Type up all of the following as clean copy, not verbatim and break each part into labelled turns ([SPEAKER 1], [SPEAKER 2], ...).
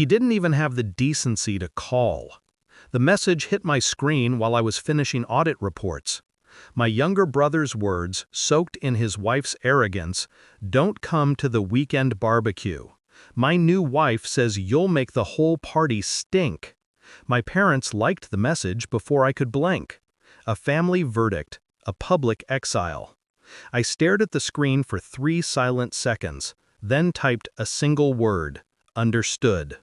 [SPEAKER 1] He didn't even have the decency to call. The message hit my screen while I was finishing audit reports. My younger brother's words, soaked in his wife's arrogance, "Don't come to the weekend barbecue. My new wife says you'll make the whole party stink." My parents liked the message before I could blink. A family verdict, a public exile. I stared at the screen for 3 silent seconds, then typed a single word: understood.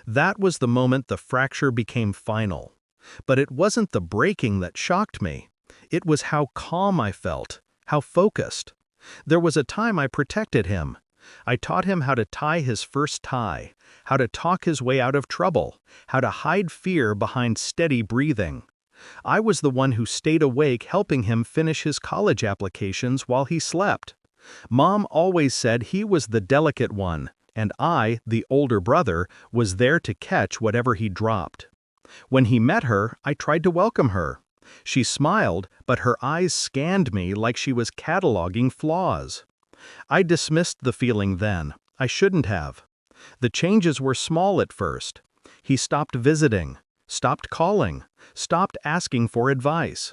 [SPEAKER 1] That was the moment the fracture became final. But it wasn't the breaking that shocked me. It was how calm I felt, how focused. There was a time I protected him. I taught him how to tie his first tie, how to talk his way out of trouble, how to hide fear behind steady breathing. I was the one who stayed awake helping him finish his college applications while he slept. Mom always said he was the delicate one, and I, the older brother, was there to catch whatever he dropped. When he met her, I tried to welcome her. She smiled, but her eyes scanned me like she was cataloging flaws. I dismissed the feeling then. I shouldn't have. The changes were small at first. He stopped visiting, stopped calling, stopped asking for advice.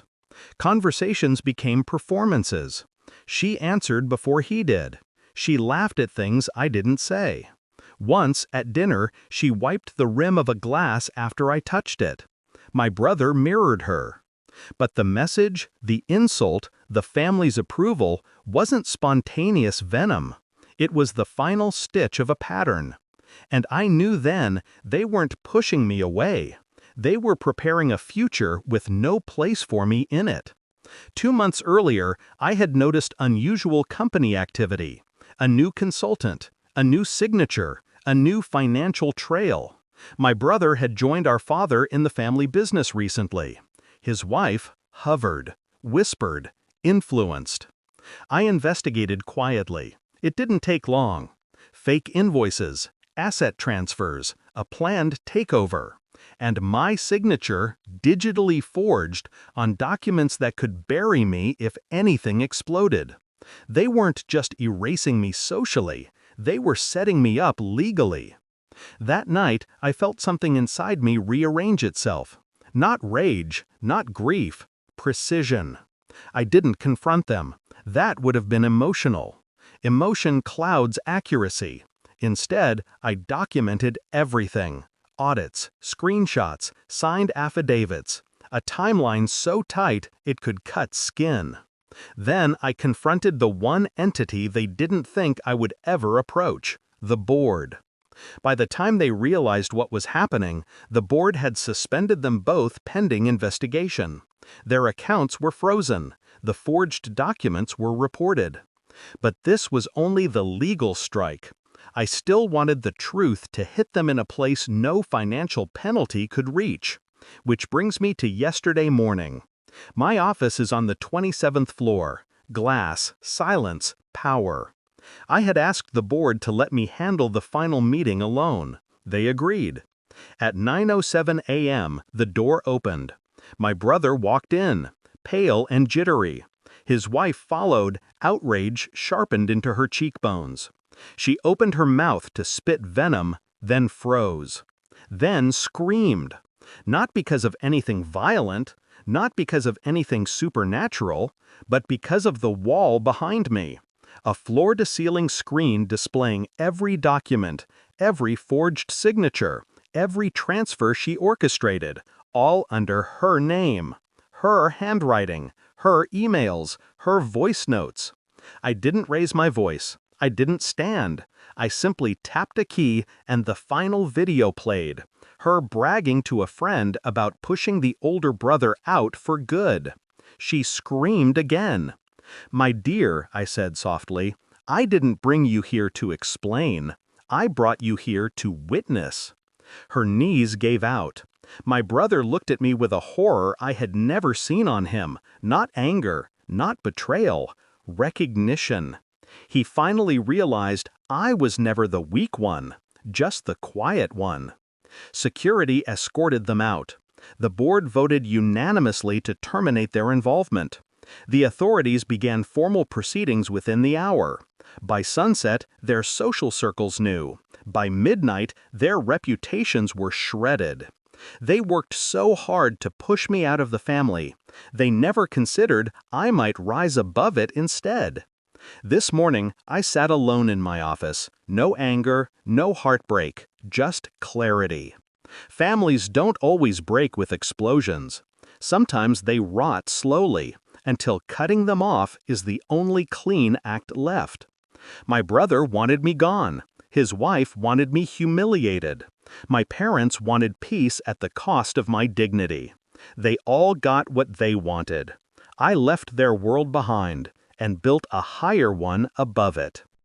[SPEAKER 1] Conversations became performances. She answered before he did. She laughed at things I didn't say. Once, at dinner, she wiped the rim of a glass after I touched it. My brother mirrored her. But the message, the insult, the family's approval wasn't spontaneous venom. It was the final stitch of a pattern. And I knew then they weren't pushing me away. They were preparing a future with no place for me in it. 2 months earlier, I had noticed unusual company activity. A new consultant, a new signature, a new financial trail. My brother had joined our father in the family business recently. His wife hovered, whispered, influenced. I investigated quietly. It didn't take long. Fake invoices, asset transfers, a planned takeover, and my signature digitally forged on documents that could bury me if anything exploded. They weren't just erasing me socially, they were setting me up legally. That night, I felt something inside me rearrange itself. Not rage, not grief, precision. I didn't confront them. That would have been emotional. Emotion clouds accuracy. Instead, I documented everything. Audits, screenshots, signed affidavits. A timeline so tight it could cut skin. Then I confronted the one entity they didn't think I would ever approach, the board. By the time they realized what was happening, the board had suspended them both pending investigation. Their accounts were frozen. The forged documents were reported. But this was only the legal strike. I still wanted the truth to hit them in a place no financial penalty could reach. Which brings me to yesterday morning. My office is on the 27th floor. Glass, silence, power. I had asked the board to let me handle the final meeting alone. They agreed. At 9:07 a.m., the door opened. My brother walked in, pale and jittery. His wife followed, outrage sharpened into her cheekbones. She opened her mouth to spit venom, then froze. Then screamed. Not because of anything violent, not because of anything supernatural, but because of the wall behind me. A floor-to-ceiling screen displaying every document, every forged signature, every transfer she orchestrated, all under her name, her handwriting, her emails, her voice notes. I didn't raise my voice. I didn't stand. I simply tapped a key and the final video played. Her bragging to a friend about pushing the older brother out for good. She screamed again. "My dear," I said softly, "I didn't bring you here to explain. I brought you here to witness." Her knees gave out. My brother looked at me with a horror I had never seen on him. Not anger, not betrayal, recognition. He finally realized I was never the weak one, just the quiet one. Security escorted them out. The board voted unanimously to terminate their involvement. The authorities began formal proceedings within the hour. By sunset, their social circles knew. By midnight, their reputations were shredded. They worked so hard to push me out of the family. They never considered I might rise above it instead. This morning, I sat alone in my office. No anger, no heartbreak, just clarity. Families don't always break with explosions. Sometimes they rot slowly, until cutting them off is the only clean act left. My brother wanted me gone. His wife wanted me humiliated. My parents wanted peace at the cost of my dignity. They all got what they wanted. I left their world behind and built a higher one above it.